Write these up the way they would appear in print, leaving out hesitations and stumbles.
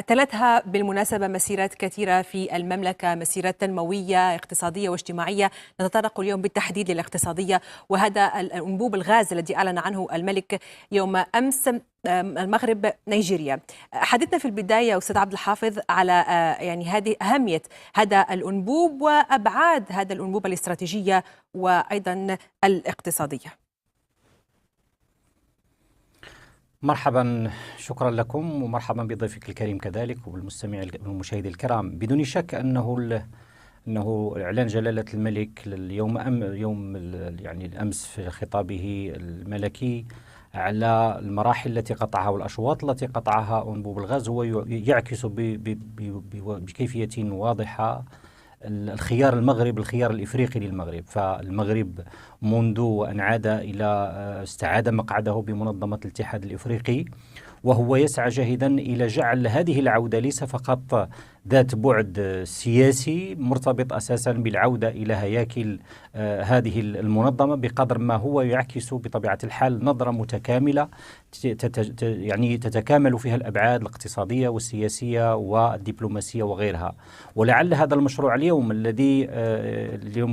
تلتها بالمناسبة مسيرات كثيرة في المملكة، مسيرات تنموية اقتصادية واجتماعية. نتطرق اليوم بالتحديد للاقتصادية، وهذا الأنبوب الغاز الذي أعلن عنه الملك يوم أمس المغرب نيجيريا. حدثنا في البداية أستاذ عبد الحافظ على يعني هذه أهمية هذا الأنبوب وأبعاد هذا الأنبوب الاستراتيجية وأيضا الاقتصادية. مرحبا، شكرا لكم ومرحبا بضيفك الكريم كذلك وبالمستمع والمشاهد الكرام. بدون شك أنه إعلان جلالة الملك اليوم يعني الأمس في خطابه الملكي على المراحل التي قطعها والأشواط التي قطعها أنبوب الغاز هو يعكس بكيفية واضحة الخيار الإفريقي للمغرب. فالمغرب منذ أن استعاد مقعده بمنظمة الاتحاد الإفريقي، وهو يسعى جاهدا إلى جعل هذه العودة ليس فقط ذات بعد سياسي مرتبط أساسا بالعودة إلى هياكل هذه المنظمة، بقدر ما هو يعكس بطبيعة الحال نظرة متكاملة يعني تتكامل فيها الأبعاد الاقتصادية والسياسية والدبلوماسية وغيرها. ولعل هذا المشروع اليوم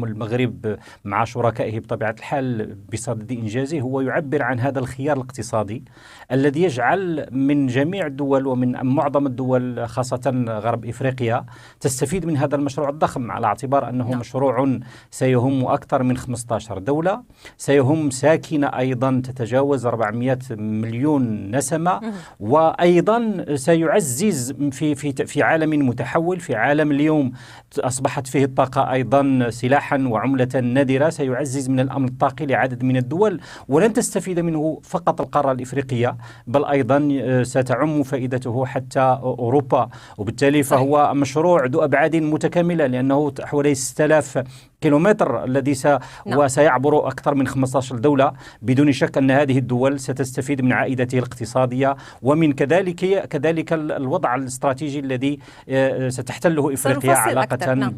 المغرب مع شركائه بطبيعة الحال بصدد إنجازه هو يعبر عن هذا الخيار الاقتصادي الذي يجعل من جميع الدول ومن معظم الدول خاصة غرب إفريقيا تستفيد من هذا المشروع الضخم، على اعتبار أنه مشروع سيهم أكثر من 15 دولة، سيهم ساكنة أيضا تتجاوز 400 مليون نسمة، وأيضا سيعزز في عالم متحول، في عالم اليوم أصبحت فيه الطاقة أيضا سلاحا وعملة نادرة، سيعزز من الأمن الطاقي لعدد من الدول، ولن تستفيد منه فقط القارة الإفريقية بل أيضا ستعم فائدته حتى أوروبا. وبالتالي فهو مشروع ذو أبعاد متكاملة، لأنه حوالي 6000 كيلومتر الذي وسيعبر أكثر من 15 دولة. بدون شك أن هذه الدول ستستفيد من عائدته الاقتصادية ومن كذلك الوضع الاستراتيجي الذي ستحتله إفريقيا علاقة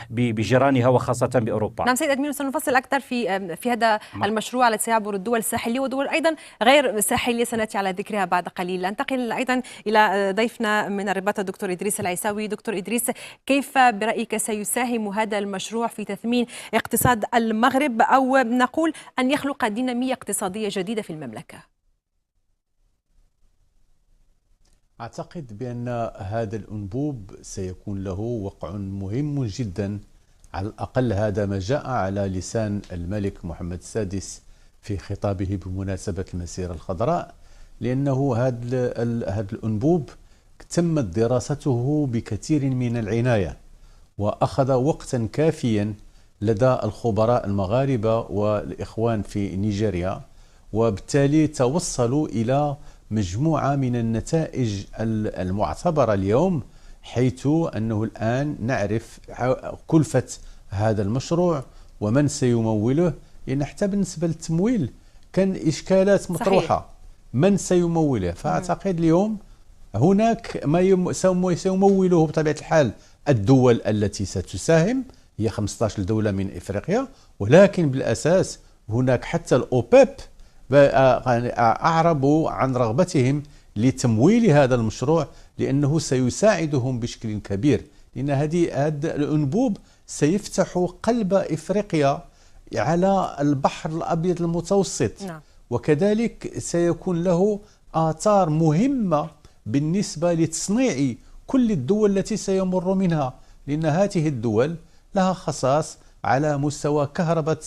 بجيرانها وخاصة بأوروبا. نعم سيد أدمين، سنفصل أكثر في هذا المشروع الذي سيعبر الدول الساحلية ودول أيضا غير ساحلية سنأتي على ذكرها بعد قليل. أنتقل أيضا إلى ضيفنا من الرباط الدكتور إدريس العيساوي. دكتور إدريس، كيف برأيك سيساهم هذا المشروع في تثمين اقتصاد المغرب، أو نقول أن يخلق دينامية اقتصادية جديدة في المملكة؟ أعتقد بأن هذا الأنبوب سيكون له وقع مهم جدا، على الأقل هذا ما جاء على لسان الملك محمد السادس في خطابه بمناسبة المسيرة الخضراء، لأنه هذا الأنبوب تمت دراسته بكثير من العناية وأخذ وقتا كافيا لدى الخبراء المغاربة والإخوان في نيجيريا، وبالتالي توصلوا إلى مجموعة من النتائج المعتبرة اليوم، حيث أنه الآن نعرف كلفة هذا المشروع ومن سيموله، لأن حتى بالنسبة للتمويل كان إشكالات مطروحة. صحيح. من سيموله؟ فأعتقد اليوم هناك ما سيموله بطبيعة الحال الدول التي ستساهم، هي 15 دولة من إفريقيا، ولكن بالأساس هناك حتى الأوبيب أعربوا عن رغبتهم لتمويل هذا المشروع، لأنه سيساعدهم بشكل كبير، لأن هذا الأنبوب سيفتح قلب إفريقيا على البحر الأبيض المتوسط. نعم. وكذلك سيكون له آثار مهمة بالنسبة لتصنيع كل الدول التي سيمر منها، لأن هذه الدول لها خصاص على مستوى كهرباء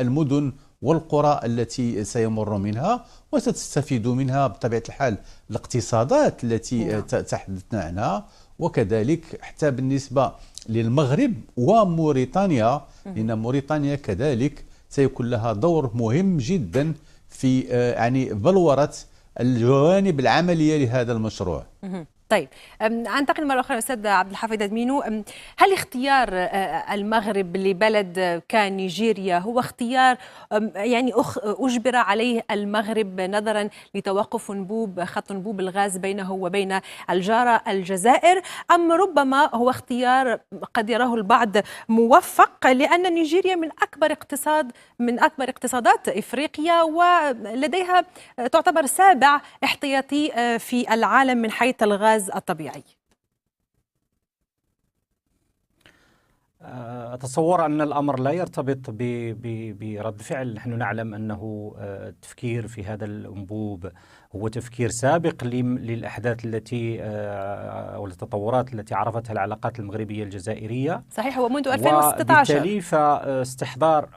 المدن والقرى التي سيمر منها، وستستفيد منها بطبيعة الحال الاقتصادات التي تحدثنا عنها، وكذلك حتى بالنسبة للمغرب وموريتانيا، لأن موريتانيا كذلك سيكون لها دور مهم جدا في يعني بلورة الجوانب العملية لهذا المشروع. طيب، أنتقل مرة أخرى أستاذ عبد الحافظ أدمينو. هل اختيار المغرب لبلد كنيجيريا هو اختيار يعني أجبر عليه المغرب نظرا لتوقف خط أنبوب الغاز بينه وبين الجارة الجزائر، أم ربما هو اختيار قد يراه البعض موفق، لأن نيجيريا من أكبر اقتصادات إفريقيا ولديها تعتبر سابع احتياطي في العالم من حيث الغاز الغاز الطبيعي؟ أتصور أن الأمر لا يرتبط برد فعل. نحن نعلم أنه التفكير في هذا الأنبوب هو تفكير سابق للأحداث التي أو التطورات التي عرفتها العلاقات المغربية الجزائرية. صحيح، هو منذ 2016. وبالتالي فاستحضار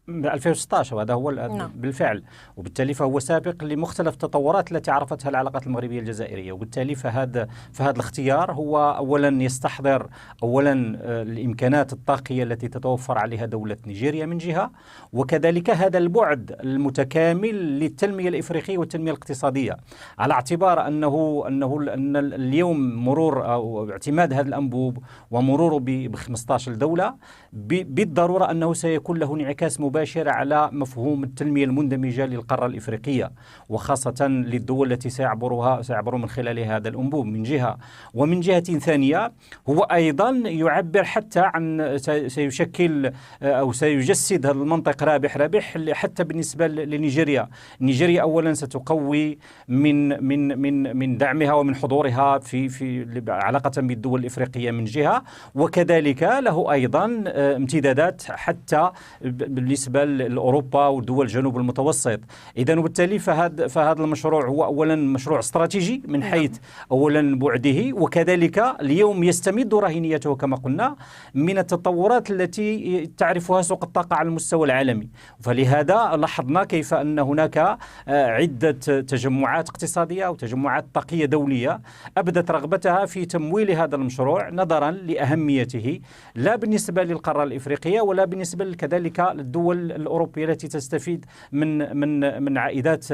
2016 وهذا هو بالفعل، وبالتالي فهو سابق لمختلف التطورات التي عرفتها العلاقات المغربية الجزائرية. وبالتالي فهذا الاختيار هو أولا يستحضر الإمكانات الطاقية التي تتوفر عليها دولة نيجيريا من جهة، وكذلك هذا البعد المتكامل للتنمية الإفريقية والتنمية الاقتصادية، على اعتبار أن اليوم مرور أو اعتماد هذا الأنبوب ومروره ب 15 دولة بالضرورة أنه سيكون له انعكاس مباشر على مفهوم التنمية المندمجة للقارة الإفريقية، وخاصة للدول التي سيعبر من خلال هذا الأنبوب من جهة. ومن جهة ثانية هو أيضا يعبر حتى عن سيشكل أو سيجسد هذا المنطق رابح حتى بالنسبة لنيجيريا. نيجيريا أولا ستقوي من دعمها ومن حضورها في علاقة بالدول الإفريقية من جهة، وكذلك له أيضا امتدادات حتى بالنسبة لأوروبا ودول جنوب المتوسط. إذن وبالتالي فهذا المشروع هو أولا مشروع استراتيجي من حيث أولا بعده، وكذلك اليوم يستمد رهينيته كما قلنا من التطورات التي تعرفها سوق الطاقة على المستوى العالمي. فلهذا لاحظنا كيف أن هناك عدة تجمعات اقتصادية أو تجمعات طاقية دولية أبدت رغبتها في تمويل هذا المشروع نظرا لأهميته، لا بالنسبة للقارة الإفريقية ولا بالنسبة كذلك للدول الأوروبية التي تستفيد من عائدات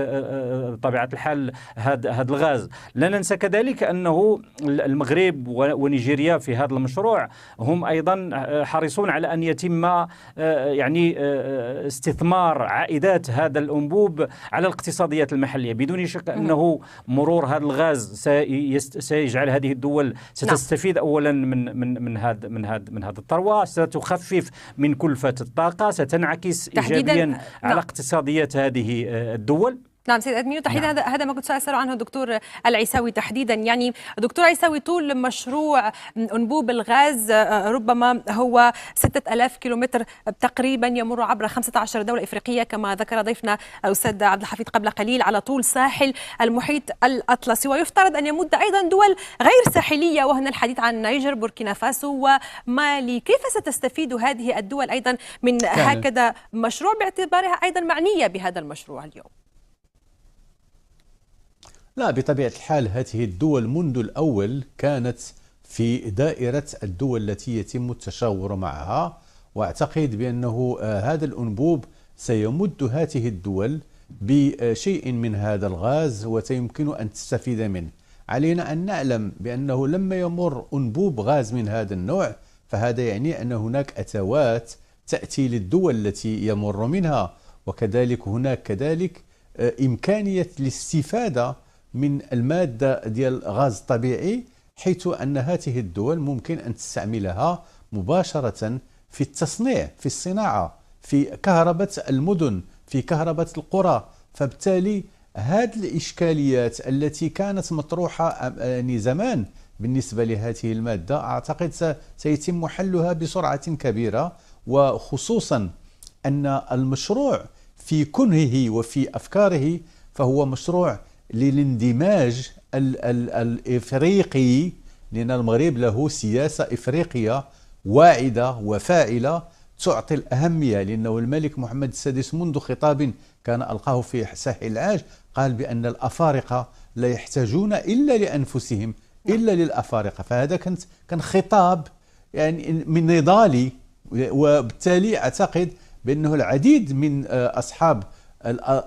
طبيعة الحال هذا الغاز. لا ننسى كذلك أنه المغرب ونيجيريا في هذا المشروع هم أيضا حريصون على أن يتم استثمار عائدات هذا الأنبوب على الاقتصاديات المحلية، بدون شك أنه مرور هذا الغاز سيجعل هذه الدول ستستفيد أولا من هذا الثروة، ستخفف من كلفة الطاقة، ستنعكس إيجابيا على اقتصاديات هذه الدول. نعم سيد أدمينو، تحديدا هذا ما كنت سأسأل عنه دكتور العيساوي تحديدا. يعني دكتور عيساوي، طول مشروع أنبوب الغاز ربما هو 6000 كيلومتر تقريبا، يمر عبر 15 دولة إفريقية كما ذكر ضيفنا الأستاذ عبد الحفيظ قبل قليل، على طول ساحل المحيط الأطلسي، ويفترض أن يمد أيضا دول غير ساحلية، وهنا الحديث عن نيجر، بوركينا فاسو ومالي. كيف ستستفيد هذه الدول أيضا من هكذا مشروع باعتبارها أيضا معنية بهذا المشروع اليوم؟ لا، بطبيعة الحال هذه الدول منذ الأول كانت في دائرة الدول التي يتم التشاور معها، وأعتقد بأنه هذا الأنبوب سيمد هذه الدول بشيء من هذا الغاز وسيمكن أن تستفيد منه. علينا أن نعلم بأنه لما يمر أنبوب غاز من هذا النوع فهذا يعني أن هناك أتوات تأتي للدول التي يمر منها، وكذلك هناك كذلك إمكانية الاستفادة من المادة ديال الغاز الطبيعي، حيث أن هذه الدول ممكن أن تستعملها مباشرة في التصنيع، في الصناعة، في كهرباء المدن، في كهرباء القرى. فبالتالي هذه الإشكاليات التي كانت مطروحة يعني زمان بالنسبة لهذه المادة أعتقد سيتم حلها بسرعة كبيرة، وخصوصا أن المشروع في كنهه وفي أفكاره فهو مشروع للاندماج الإفريقي، لأن المغرب له سياسة إفريقية واعدة وفاعلة تعطي الأهمية، لأنه الملك محمد السادس منذ خطاب كان ألقاه في ساحل العاج قال بأن الأفارقة لا يحتاجون إلا لأنفسهم إلا للأفارقة. فهذا كان خطاب يعني من نضالي، وبالتالي أعتقد بأنه العديد من أصحاب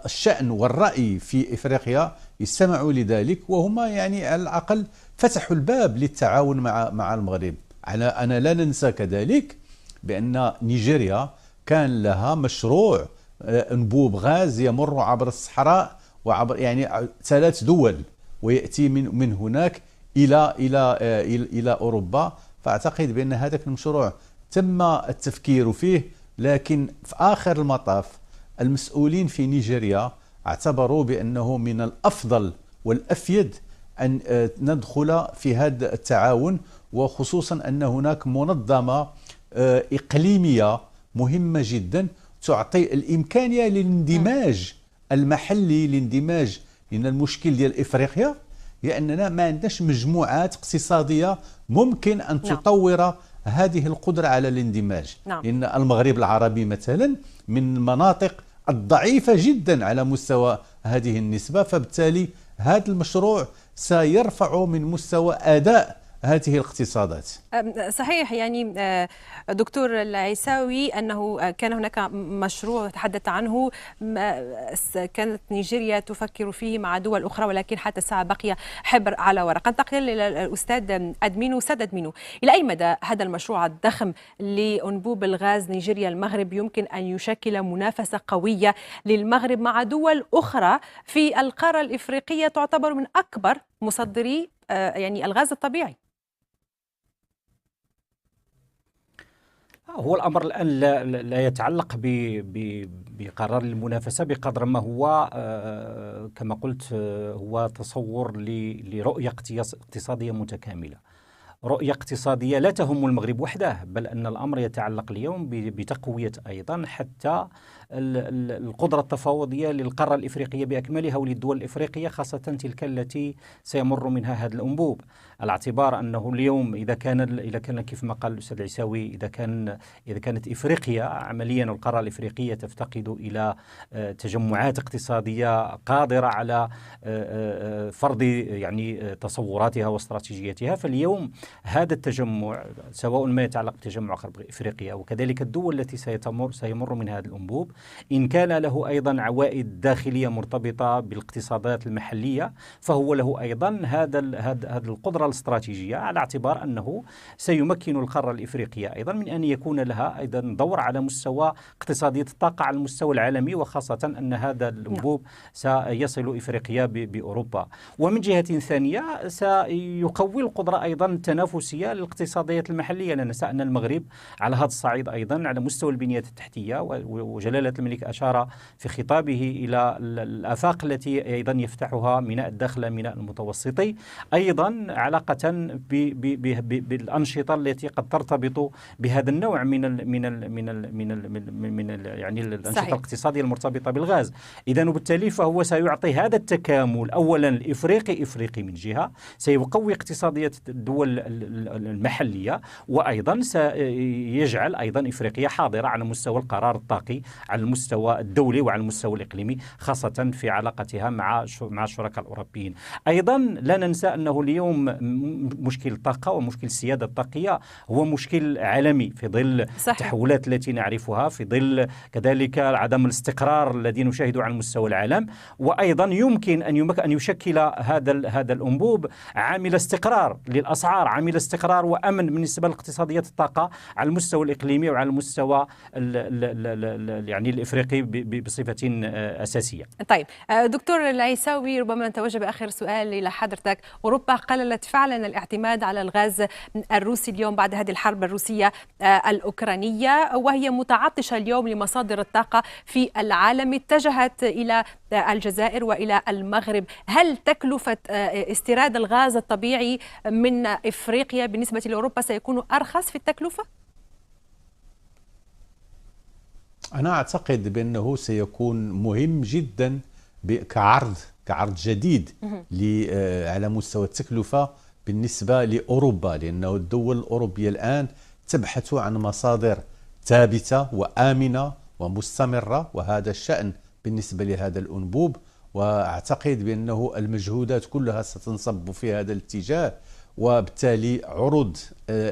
الشأن والرأي في إفريقيا يستمعوا لذلك، وهم يعني على الأقل فتحوا الباب للتعاون مع المغرب. أنا لا ننسى كذلك بأن نيجيريا كان لها مشروع أنبوب غاز يمر عبر الصحراء وعبر يعني 3 دول ويأتي من هناك إلى أوروبا. فأعتقد بأن هذا المشروع تم التفكير فيه، لكن في آخر المطاف المسؤولين في نيجيريا اعتبروا بأنه من الأفضل والأفيد أن ندخل في هذا التعاون، وخصوصا أن هناك منظمة إقليمية مهمة جدا تعطي الإمكانية للاندماج المحلي، الاندماج. لأن المشكل ديال إفريقيا هي أننا ما عندناش مجموعات اقتصادية ممكن أن تطور هذه القدرة على الاندماج. لأن المغرب العربي مثلا من المناطق الضعيفة جدا على مستوى هذه النسبة، فبالتالي هذا المشروع سيرفع من مستوى أداء هذه الاقتصادات. صحيح. يعني دكتور العيساوي أنه كان هناك مشروع تحدث عنه كانت نيجيريا تفكر فيه مع دول أخرى، ولكن حتى الساعة بقي حبر على ورق. انتقل إلى الأستاذ أدمينو. أستاذ أدمينو، إلى أي مدى هذا المشروع الضخم لأنبوب الغاز نيجيريا المغرب يمكن أن يشكل منافسة قوية للمغرب مع دول أخرى في القارة الإفريقية تعتبر من أكبر مصدري يعني الغاز الطبيعي؟ هو الأمر الآن لا يتعلق بقرار المنافسة بقدر ما هو كما قلت هو تصور لرؤية اقتصادية متكاملة، رؤية اقتصادية لا تهم المغرب وحده، بل أن الأمر يتعلق اليوم بتقوية أيضا حتى القدرة التفاوضية للقارة الإفريقية بأكملها وللدول الإفريقية، خاصة تلك التي سيمر منها هذا الأنبوب، على اعتبار أنه اليوم إذا كان كيف ما قال الأستاذ العيساوي، إذا كانت إفريقيا عمليا والقارة الإفريقية تفتقد إلى تجمعات اقتصادية قادرة على فرض يعني تصوراتها واستراتيجيتها، فاليوم هذا التجمع سواء ما يتعلق بتجمع غرب إفريقيا وكذلك الدول التي سيمر من هذا الأنبوب، إن كان له أيضا عوائد داخلية مرتبطة بالاقتصادات المحلية، فهو له أيضا هذا القدرة الاستراتيجية، على اعتبار أنه سيمكن القارة الإفريقية أيضا من أن يكون لها أيضا دور على مستوى اقتصادية الطاقة على المستوى العالمي، وخاصة أن هذا الأنبوب سيصل إفريقيا بأوروبا. ومن جهة ثانية سيقوي القدرة أيضا التنافسية للاقتصاديات المحلية، لأن أن المغرب على هذا الصعيد أيضا على مستوى البنية التحتية، وجلالة الملك أشار في خطابه إلى الآفاق التي أيضا يفتحها ميناء الداخلة ميناء المتوسطي، أيضا علاقة بالأنشطة التي قد ترتبط بهذا النوع من يعني الأنشطة الاقتصادية المرتبطة بالغاز. إذن وبالتالي فهو سيعطي هذا التكامل أولا الإفريقي من جهة، سيقوي اقتصادية الدول المحلية، وأيضا سيجعل أيضا إفريقيا حاضرة على مستوى القرار الطاقي على المستوى الدولي وعلى المستوى الإقليمي، خاصة في علاقتها مع الشركاء الأوروبيين. أيضا لا ننسى أنه اليوم مشكل الطاقة ومشكل السيادة الطاقية هو مشكل عالمي في ظل التحولات التي نعرفها، في ظل كذلك عدم الاستقرار الذي نشاهده على مستوى العالم، وأيضا يمكن أن يشكل هذا الأنبوب عامل استقرار للأسعار، عامل استقرار وأمن بالنسبة لاقتصاديات الطاقة على المستوى الإقليمي وعلى المستوى يعني الإفريقي بصفة أساسية. طيب دكتور العيساوي، ربما نتوجه بآخر سؤال إلى حضرتك. أوروبا قللت فعلا الاعتماد على الغاز الروسي اليوم بعد هذه الحرب الروسية الأوكرانية، وهي متعطشة اليوم لمصادر الطاقة في العالم، اتجهت إلى الجزائر وإلى المغرب. هل تكلفة استيراد الغاز الطبيعي من إفريقيا بالنسبة لأوروبا سيكون أرخص في التكلفة؟ أنا أعتقد بأنه سيكون مهم جدا كعرض جديد على مستوى التكلفة بالنسبة لأوروبا، لأنه الدول الأوروبية الآن تبحث عن مصادر ثابتة وآمنة ومستمرة، وهذا الشأن بالنسبة لهذا الأنبوب. وأعتقد بأنه المجهودات كلها ستنصب في هذا الاتجاه، وبالتالي عروض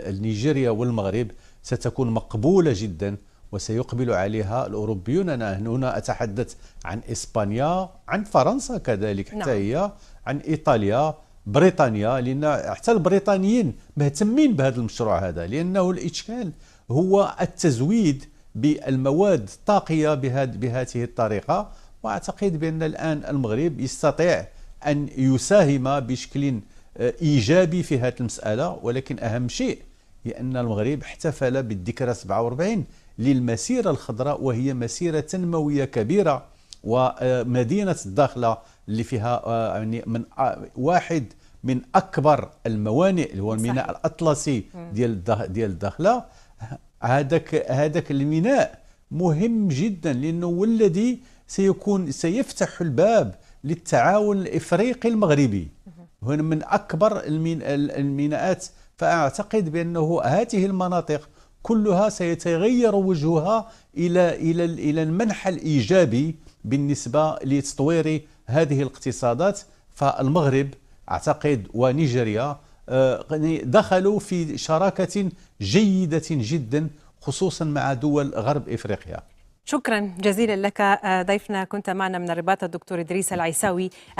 نيجيريا والمغرب ستكون مقبولة جدا وسيقبل عليها الأوروبيون. أنا هنا أتحدث عن إسبانيا، عن فرنسا كذلك حتى هي، عن إيطاليا، بريطانيا، لأن حتى البريطانيين مهتمين بهذا المشروع هذا، لأنه الإشكال هو التزويد بالمواد الطاقية بهذه الطريقة. وأعتقد بأن الآن المغرب يستطيع أن يساهم بشكل إيجابي في هذه المسألة، ولكن أهم شيء هي أن المغرب احتفل بالذكرى 47 للمسيرة الخضراء، وهي مسيرة تنموية كبيرة، ومدينة الداخلة اللي فيها يعني واحد من اكبر الموانئ اللي هو الميناء الاطلسي ديال الداخله. هذاك الميناء مهم جدا، لانه هو الذي سيفتح الباب للتعاون الافريقي المغربي، هنا من اكبر الميناءات. فاعتقد بانه هذه المناطق كلها سيتغير وجهها الى المنحى الايجابي بالنسبه لتطوير هذه الاقتصادات. فالمغرب اعتقد ونيجيريا دخلوا في شراكه جيده جدا، خصوصا مع دول غرب افريقيا. شكرا جزيلا لك ضيفنا، كنت معنا من الرباط الدكتور إدريس العيساوي.